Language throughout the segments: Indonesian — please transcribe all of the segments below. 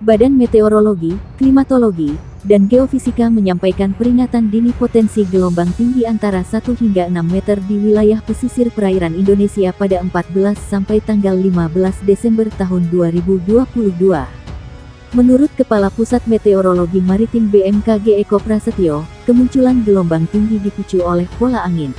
Badan Meteorologi, Klimatologi, dan Geofisika menyampaikan peringatan dini potensi gelombang tinggi antara 1 hingga 6 meter di wilayah pesisir perairan Indonesia pada 14 sampai tanggal 15 Desember tahun 2022. Menurut Kepala Pusat Meteorologi Maritim BMKG Eko Prasetyo, kemunculan gelombang tinggi dipicu oleh pola angin.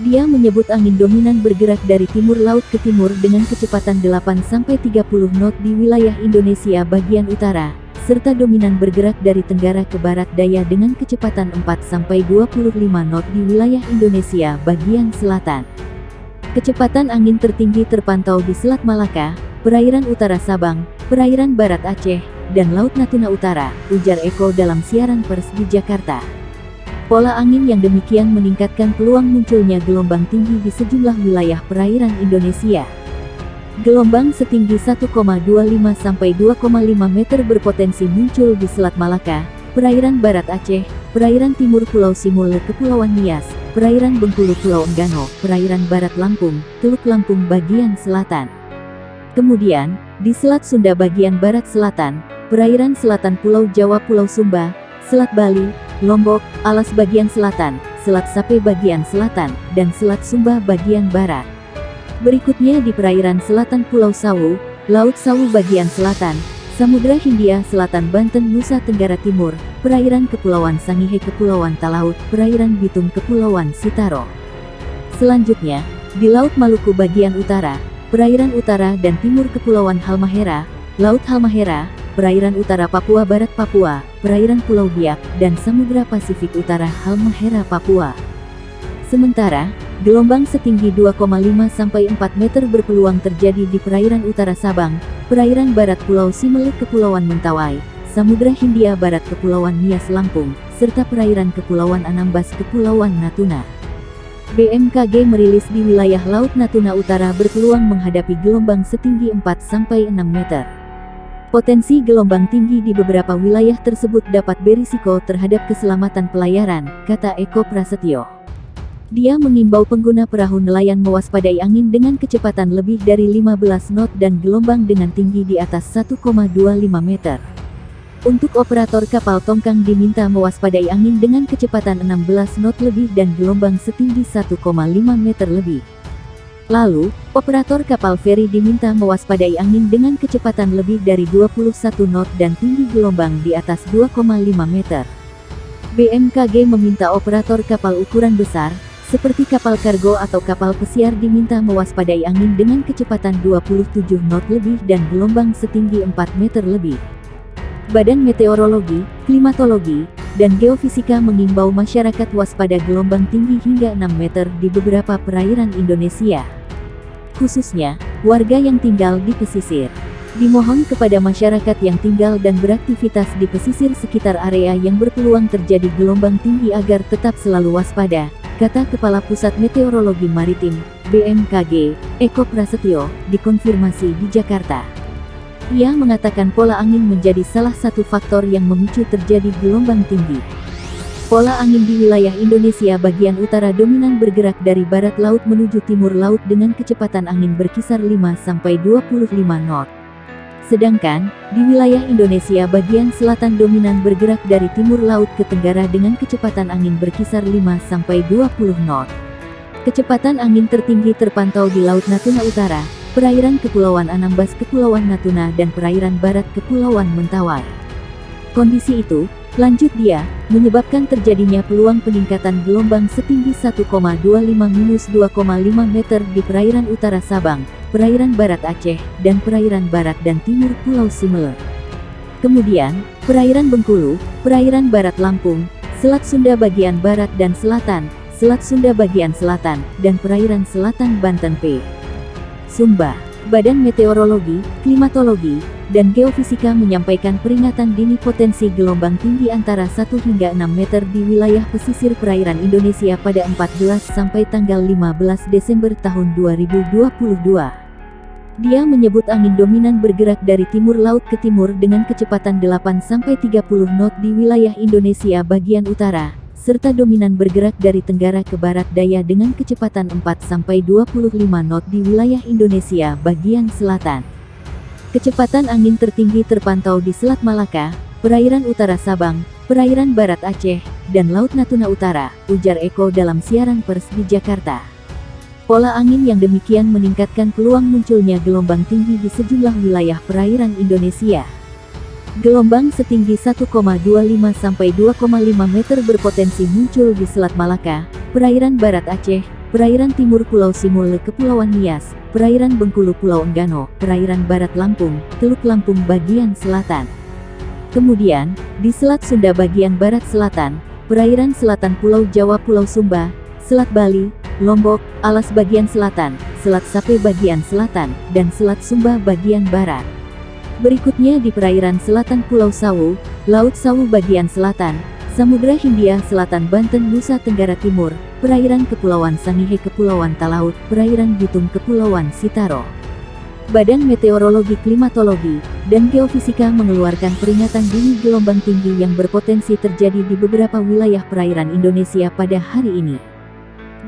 Dia menyebut angin dominan bergerak dari timur laut ke timur dengan kecepatan 8-30 knot di wilayah Indonesia bagian utara, serta dominan bergerak dari tenggara ke barat daya dengan kecepatan 4-25 knot di wilayah Indonesia bagian selatan. Kecepatan angin tertinggi terpantau di Selat Malaka, perairan utara Sabang, perairan barat Aceh, dan Laut Natuna Utara, ujar Eko dalam siaran pers di Jakarta. Pola angin yang demikian meningkatkan peluang munculnya gelombang tinggi di sejumlah wilayah perairan Indonesia. Gelombang setinggi 1,25 sampai 2,5 meter berpotensi muncul di Selat Malaka, perairan barat Aceh, perairan timur Pulau Simule Kepulauan Nias, perairan Bengkulu Pulau Enggano, perairan barat Lampung, Teluk Lampung bagian selatan. Kemudian, di Selat Sunda bagian barat selatan, perairan selatan Pulau Jawa Pulau Sumba, Selat Bali, Lombok, Alas bagian selatan, Selat Sape bagian selatan, dan Selat Sumba bagian barat. Berikutnya di perairan selatan Pulau Sawu, Laut Sawu bagian selatan, Samudra Hindia Selatan Banten Nusa Tenggara Timur, perairan Kepulauan Sangihe Kepulauan Talaut, perairan Bitung Kepulauan Sitaro. Selanjutnya, di Laut Maluku bagian utara, perairan utara dan timur Kepulauan Halmahera, Laut Halmahera, perairan utara Papua Barat Papua, perairan Pulau Biak, dan Samudra Pasifik Utara Halmahera Papua. Sementara, gelombang setinggi 2,5 sampai 4 meter berpeluang terjadi di perairan utara Sabang, perairan barat Pulau Simele Kepulauan Mentawai, Samudra Hindia Barat Kepulauan Nias Lampung, serta perairan Kepulauan Anambas Kepulauan Natuna. BMKG merilis di wilayah Laut Natuna Utara berpeluang menghadapi gelombang setinggi 4 sampai 6 meter. Potensi gelombang tinggi di beberapa wilayah tersebut dapat berisiko terhadap keselamatan pelayaran, kata Eko Prasetyo. Dia mengimbau pengguna perahu nelayan mewaspadai angin dengan kecepatan lebih dari 15 knot dan gelombang dengan tinggi di atas 1,25 meter. Untuk operator kapal tongkang diminta mewaspadai angin dengan kecepatan 16 knot lebih dan gelombang setinggi 1,5 meter lebih. Lalu, operator kapal feri diminta mewaspadai angin dengan kecepatan lebih dari 21 knot dan tinggi gelombang di atas 2,5 meter. BMKG meminta operator kapal ukuran besar, seperti kapal kargo atau kapal pesiar diminta mewaspadai angin dengan kecepatan 27 knot lebih dan gelombang setinggi 4 meter lebih. Badan Meteorologi, Klimatologi, dan Geofisika mengimbau masyarakat waspada gelombang tinggi hingga 6 meter di beberapa perairan Indonesia. Khususnya, warga yang tinggal di pesisir. Dimohon kepada masyarakat yang tinggal dan beraktivitas di pesisir sekitar area yang berpeluang terjadi gelombang tinggi agar tetap selalu waspada, kata Kepala Pusat Meteorologi Maritim, BMKG, Eko Prasetyo, dikonfirmasi di Jakarta. Ia mengatakan pola angin menjadi salah satu faktor yang memicu terjadi gelombang tinggi. Pola angin di wilayah Indonesia bagian utara dominan bergerak dari barat laut menuju timur laut dengan kecepatan angin berkisar 5-25 knot. Sedangkan, di wilayah Indonesia bagian selatan dominan bergerak dari timur laut ke tenggara dengan kecepatan angin berkisar 5-20 knot. Kecepatan angin tertinggi terpantau di Laut Natuna Utara, perairan Kepulauan Anambas Kepulauan Natuna dan perairan barat Kepulauan Mentawai. Kondisi itu, lanjut dia, menyebabkan terjadinya peluang peningkatan gelombang setinggi 1,25-2,5 meter di perairan utara Sabang, perairan barat Aceh, dan perairan barat dan timur Pulau Simele. Kemudian, perairan Bengkulu, perairan barat Lampung, Selat Sunda bagian barat dan selatan, Selat Sunda bagian selatan, dan perairan selatan Banten P. Sumba. Badan Meteorologi, Klimatologi, dan Geofisika menyampaikan peringatan dini potensi gelombang tinggi antara 1 hingga 6 meter di wilayah pesisir perairan Indonesia pada 14 sampai tanggal 15 Desember tahun 2022. Dia menyebut angin dominan bergerak dari timur laut ke timur dengan kecepatan 8-30 knot di wilayah Indonesia bagian utara, serta dominan bergerak dari tenggara ke barat daya dengan kecepatan 4-25 knot di wilayah Indonesia bagian selatan. Kecepatan angin tertinggi terpantau di Selat Malaka, perairan utara Sabang, perairan barat Aceh, dan Laut Natuna Utara, ujar Eko dalam siaran pers di Jakarta. Pola angin yang demikian meningkatkan peluang munculnya gelombang tinggi di sejumlah wilayah perairan Indonesia. Gelombang setinggi 1,25 sampai 2,5 meter berpotensi muncul di Selat Malaka, perairan barat Aceh, perairan timur Pulau Simule Kepulauan Nias, perairan Bengkulu Pulau Enggano, perairan barat Lampung, Teluk Lampung bagian selatan. Kemudian, di Selat Sunda bagian barat selatan, perairan selatan Pulau Jawa Pulau Sumba, Selat Bali, Lombok, Alas bagian selatan, Selat Sape bagian selatan, dan Selat Sumba bagian barat. Berikutnya di perairan selatan Pulau Sawu, Laut Sawu bagian selatan, Samudra Hindia Selatan Banten Nusa Tenggara Timur, perairan Kepulauan Sangihe Kepulauan Talaut, perairan Bitung Kepulauan Sitaro. Badan Meteorologi Klimatologi dan Geofisika mengeluarkan peringatan dini gelombang tinggi yang berpotensi terjadi di beberapa wilayah perairan Indonesia pada hari ini.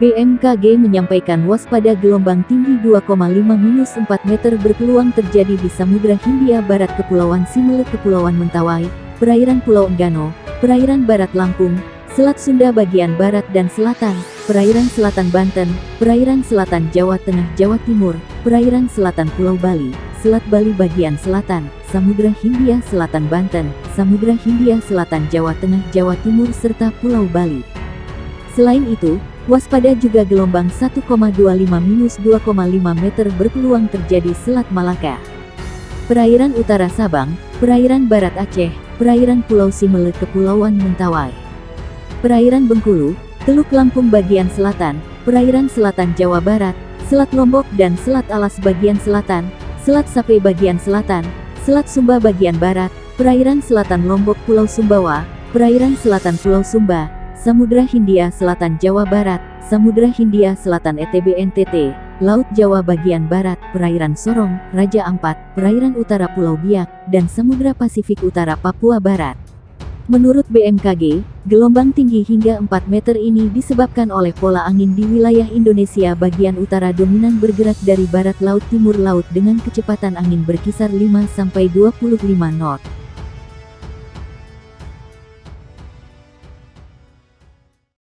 BMKG menyampaikan waspada gelombang tinggi 2,5-4 meter berpeluang terjadi di Samudra Hindia Barat Kepulauan Simele Kepulauan Mentawai, perairan Pulau Enggano, perairan barat Lampung, Selat Sunda bagian barat dan selatan, perairan selatan Banten, perairan selatan Jawa Tengah Jawa Timur, perairan selatan Pulau Bali, Selat Bali bagian selatan, Samudra Hindia Selatan Banten, Samudra Hindia Selatan Jawa Tengah Jawa Timur serta Pulau Bali. Selain itu, waspada juga gelombang 1,25-2,5 meter berpeluang terjadi Selat Malaka, perairan utara Sabang, perairan barat Aceh, perairan Pulau Simele Kepulauan Mentawai, perairan Bengkulu, Teluk Lampung bagian selatan, perairan selatan Jawa Barat, Selat Lombok dan Selat Alas bagian selatan, Selat Sape bagian selatan, Selat Sumba bagian barat, perairan selatan Lombok Pulau Sumbawa, perairan selatan Pulau Sumba, Samudra Hindia Selatan Jawa Barat, Samudra Hindia Selatan ETB NTT, Laut Jawa bagian barat, perairan Sorong, Raja Ampat, perairan utara Pulau Biak, dan Samudra Pasifik Utara Papua Barat. Menurut BMKG, gelombang tinggi hingga 4 meter ini disebabkan oleh pola angin di wilayah Indonesia bagian utara dominan bergerak dari barat laut timur laut dengan kecepatan angin berkisar 5-25 knot.